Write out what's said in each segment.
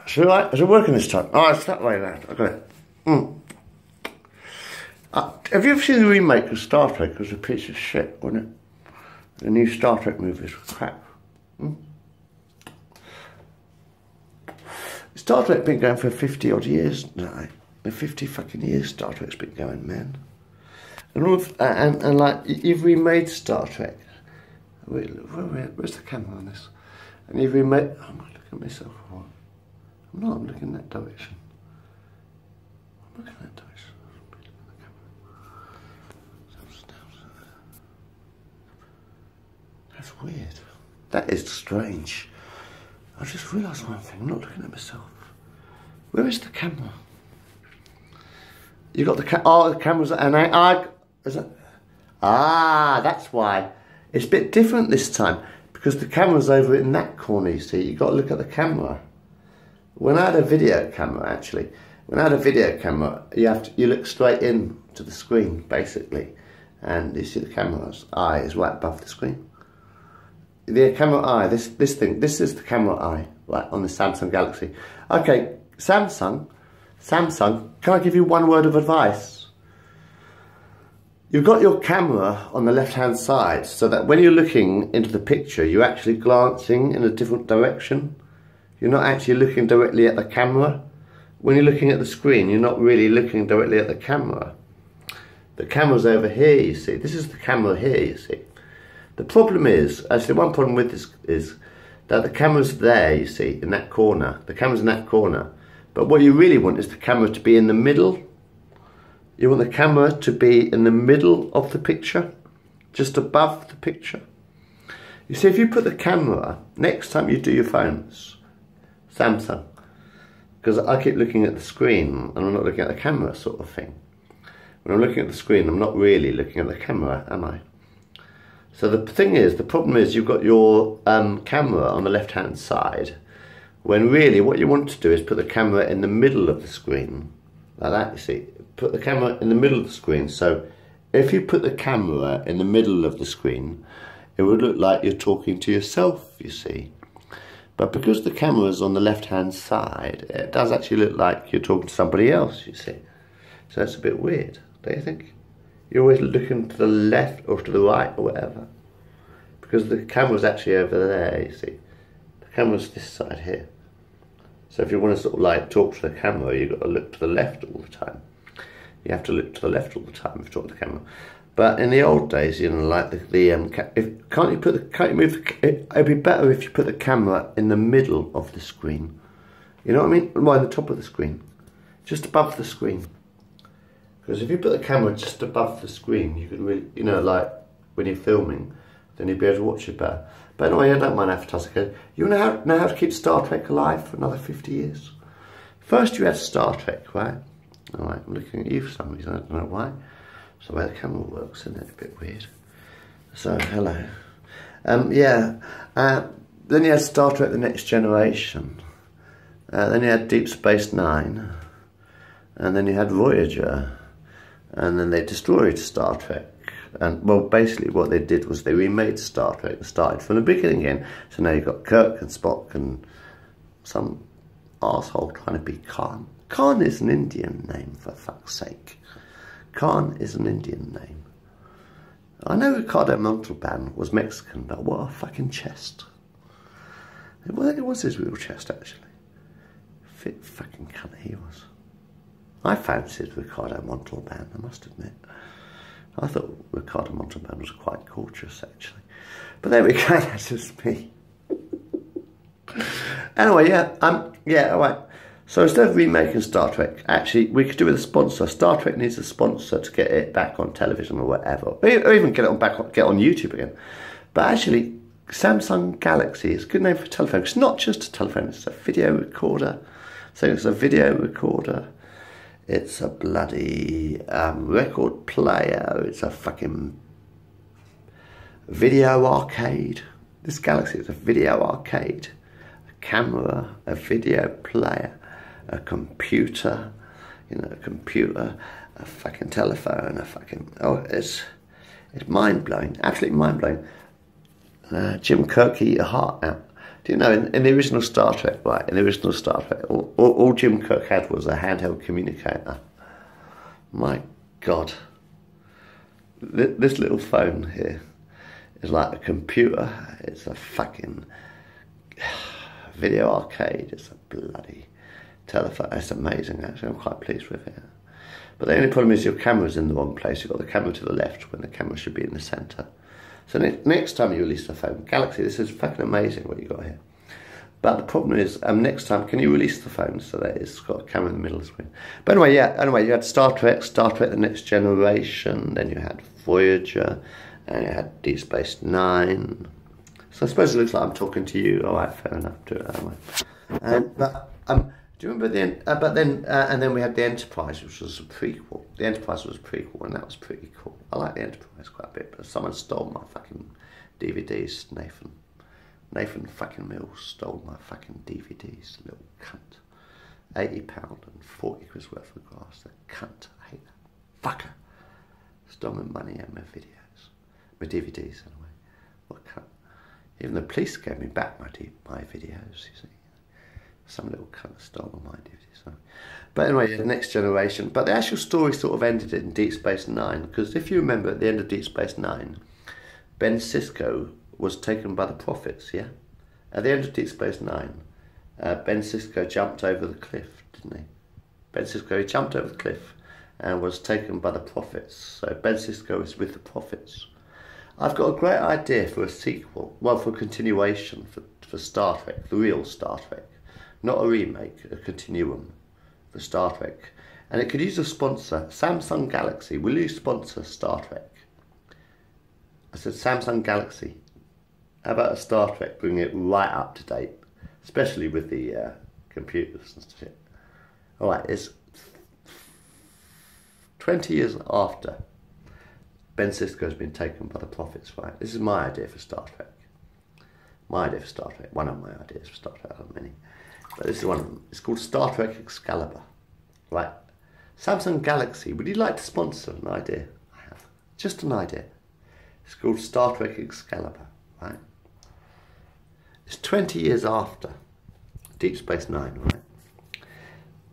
Is it working this time? Oh, it's that way around. I got it. Have you ever seen the remake of Star Trek? It was a piece of shit, wasn't it? The new Star Trek movies were crap. Star Trek's been going for 50 odd years now. 50 fucking years Star Trek's been going, man. And all of, and like, you've remade Star Trek. Where's the camera on this? And you've remade, I'm looking at myself. I'm not, I'm looking in that direction. I'm looking in that direction. That's weird. That is strange. I just realised one thing, I'm not looking at myself. Where is the camera? You got the the camera's, and is it? Ah, that's why. It's a bit different this time, because the camera's over in that corner, you see. You've got to look at the camera. When I had a video camera, actually, you look straight in to the screen, basically. And you see the camera's eye is right above the screen. The camera eye, this thing, this is the camera eye, right, on the Samsung Galaxy. Okay, Samsung, can I give you one word of advice? You've got your camera on the left-hand side, so that when you're looking into the picture, you're actually glancing in a different direction. You're not actually looking directly at the camera. When you're looking at the screen, you're not really looking directly at the camera. The camera's over here, you see. This is the camera here, you see. The problem is, actually one problem with this is that the camera's there, you see, in that corner. The camera's in that corner. But what you really want is the camera to be in the middle. You want the camera to be in the middle of the picture, just above the picture. You see, if you put the camera, next time you do your phones, Samsung, because I keep looking at the screen and I'm not looking at the camera sort of thing. When I'm looking at the screen, I'm not really looking at the camera, am I? So the thing is, the problem is you've got your camera on the left-hand side, when really what you want to do is put the camera in the middle of the screen, like that, you see. Put the camera in the middle of the screen, so if you put the camera in the middle of the screen, it would look like you're talking to yourself, you see. But because the camera's on the left-hand side, it does actually look like you're talking to somebody else, you see. So that's a bit weird, don't you think? You're always looking to the left or to the right or whatever. Because the camera's actually over there, you see. The camera's this side here. So if you want to sort of like talk to the camera, you've got to look to the left all the time. You have to look to the left all the time if you talk to the camera. But in the old days, you know, like it'd be better if you put the camera in the middle of the screen. You know what I mean? Well, in the top of the screen. Just above the screen. Because if you put the camera just above the screen, you can really, you know, like when you're filming, then you'll be able to watch it better. But anyway, I don't mind advertising. You know how to keep Star Trek alive for another 50 years? First you had Star Trek, right? Alright, I'm looking at you for some reason, I don't know why. It's the way the camera works, isn't it? A bit weird. So, hello. Then you had Star Trek The Next Generation. Then you had Deep Space Nine. And then you had Voyager. And then they destroyed Star Trek. And, well, basically what they did was they remade Star Trek and started from the beginning again. So now you've got Kirk and Spock and some arsehole trying to be Khan. Khan is an Indian name, for fuck's sake. Khan is an Indian name. I know Ricardo Montalban was Mexican, but what a fucking chest. Well, it was his real chest, actually. Fit fucking cunt he was. I fancied Ricardo Montalban, I must admit. I thought Ricardo Montalban was quite gorgeous, actually. But there we go, that's just me. Anyway, yeah, alright. So instead of remaking Star Trek, actually, we could do with a sponsor. Star Trek needs a sponsor to get it back on television or whatever. Or even get on YouTube again. But actually, Samsung Galaxy is a good name for a telephone. It's not just a telephone, it's a video recorder. So it's a video recorder. It's a bloody record player. It's a fucking video arcade. This Galaxy is a video arcade. A camera, a video player, a computer, you know, a fucking telephone, a fucking... Oh, it's mind-blowing, absolutely mind-blowing. Jim Kirk, eat your heart out. Do you know, in the original Star Trek, right, in the original Star Trek, all Jim Kirk had was a handheld communicator. My God. This little phone here is like a computer. It's a fucking video arcade. It's a bloody telephone. It's amazing, actually. I'm quite pleased with it. But the only problem is your camera's in the wrong place. You've got the camera to the left when the camera should be in the centre. So next time you release the phone, Galaxy, this is fucking amazing what you got here. But the problem is, next time, can you release the phone so that it's got a camera in the middle of the screen? But anyway, you had Star Trek, The Next Generation, then you had Voyager, and you had Deep Space Nine. So I suppose it looks like I'm talking to you. All right, fair enough, do it that way. Do you remember and then we had the Enterprise, which was a prequel. The Enterprise was a prequel, and that was pretty cool. I like the Enterprise quite a bit, but someone stole my fucking DVDs, Nathan fucking Mills stole my fucking DVDs, little cunt. £80 and 40 quid worth of grass, that cunt. I hate that fucker. Stole my money and my videos, my DVDs anyway. What cunt? Even the police gave me back my videos, you see. Some little cunt stole all my DVDs. So. But anyway, The Next Generation. But the actual story sort of ended in Deep Space Nine, because if you remember at the end of Deep Space Nine, Ben Sisko was taken by the Prophets, yeah? At the end of Deep Space Nine, Ben Sisko jumped over the cliff, didn't he? Ben Sisko jumped over the cliff and was taken by the Prophets. So Ben Sisko is with the Prophets. I've got a great idea for a sequel, well, for a continuation for Star Trek, the real Star Trek. Not a remake, a continuum for Star Trek. And it could use a sponsor, Samsung Galaxy. Will you sponsor Star Trek? I said Samsung Galaxy. How about a Star Trek, bring it right up to date, especially with the computers and shit. All right, it's 20 years after Ben Sisko's been taken by the Prophets, right? This is my idea for Star Trek. My idea for Star Trek, one of my ideas for Star Trek, I have many. But this is one of them. It's called Star Trek Excalibur, right? Samsung Galaxy, would you like to sponsor an idea? I have, just an idea. It's called Star Trek Excalibur, right? It's 20 years after Deep Space Nine, right?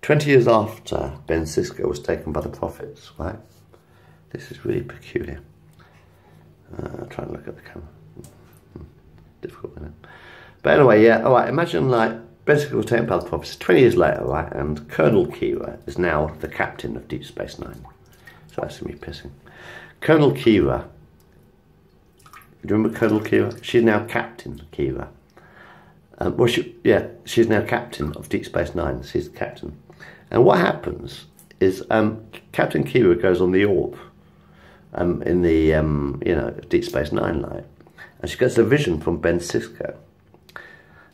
20 years after Ben Sisko was taken by the Prophets, right? This is really peculiar. Try and look at the camera. Difficult, isn't it? But anyway, yeah, all right, imagine like Ben Sisko was taken by the Prophets 20 years later, right? And Colonel Kira is now the captain of Deep Space Nine. So that's me pissing. Colonel Kira, do you remember Colonel Kira? She's now Captain Kira. She's now captain of Deep Space Nine. She's the captain. And what happens is Captain Kira goes on the orb in the Deep Space Nine light, and she gets a vision from Ben Sisko.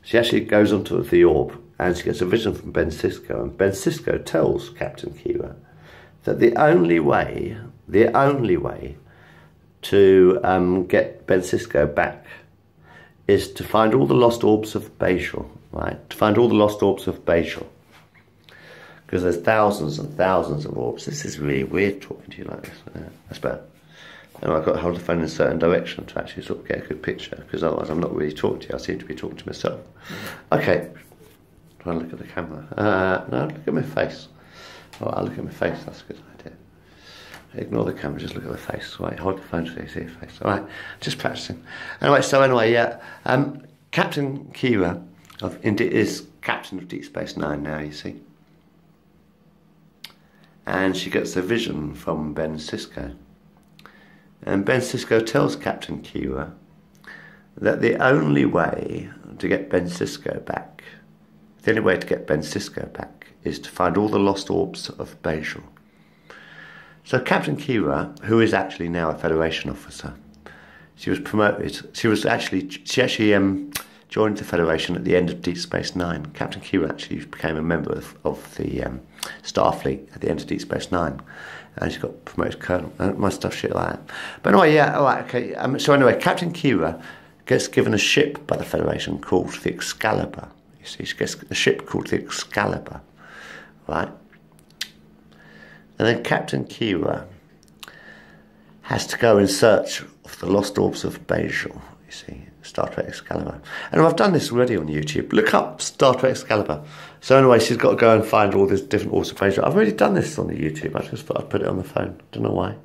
She actually goes onto the orb, and she gets a vision from Ben Sisko, and Ben Sisko tells Captain Kira that the only way to get Ben Sisko back is to find all the lost orbs of Bajor, right? To find all the lost orbs of Bajor. Because there's thousands and thousands of orbs. This is really weird talking to you like this. That's better. And I've got to hold the phone in a certain direction to actually sort of get a good picture, because otherwise I'm not really talking to you. I seem to be talking to myself. Okay. Try and look at the camera. No, look at my face. Oh, I'll look at my face. That's a good idea. Ignore the camera, just look at the face. Right, hold the phone so you see your face. All right, just practicing. Anyway, yeah. Captain Kira is captain of Deep Space Nine now, you see. And she gets a vision from Ben Sisko. And Ben Sisko tells Captain Kira that the only way to get Ben Sisko back, is to find all the lost orbs of Bajor. So Captain Kira, who is actually now a Federation officer, she was promoted. She actually joined the Federation at the end of Deep Space Nine. Captain Kira actually became a member of the Starfleet at the end of Deep Space Nine. And she got promoted to Colonel. My stuff shit like that. But anyway, yeah, all right, okay. So anyway, Captain Kira gets given a ship by the Federation called the Excalibur. You see, she gets a ship called the Excalibur, right? And then Captain Kira has to go in search of the lost orbs of Bajor, you see. Star Trek Excalibur. And I've done this already on YouTube. Look up Star Trek Excalibur. So anyway, she's got to go and find all these different auto frames. I've already done this on the YouTube. I just thought I'd put it on the phone. Don't know why.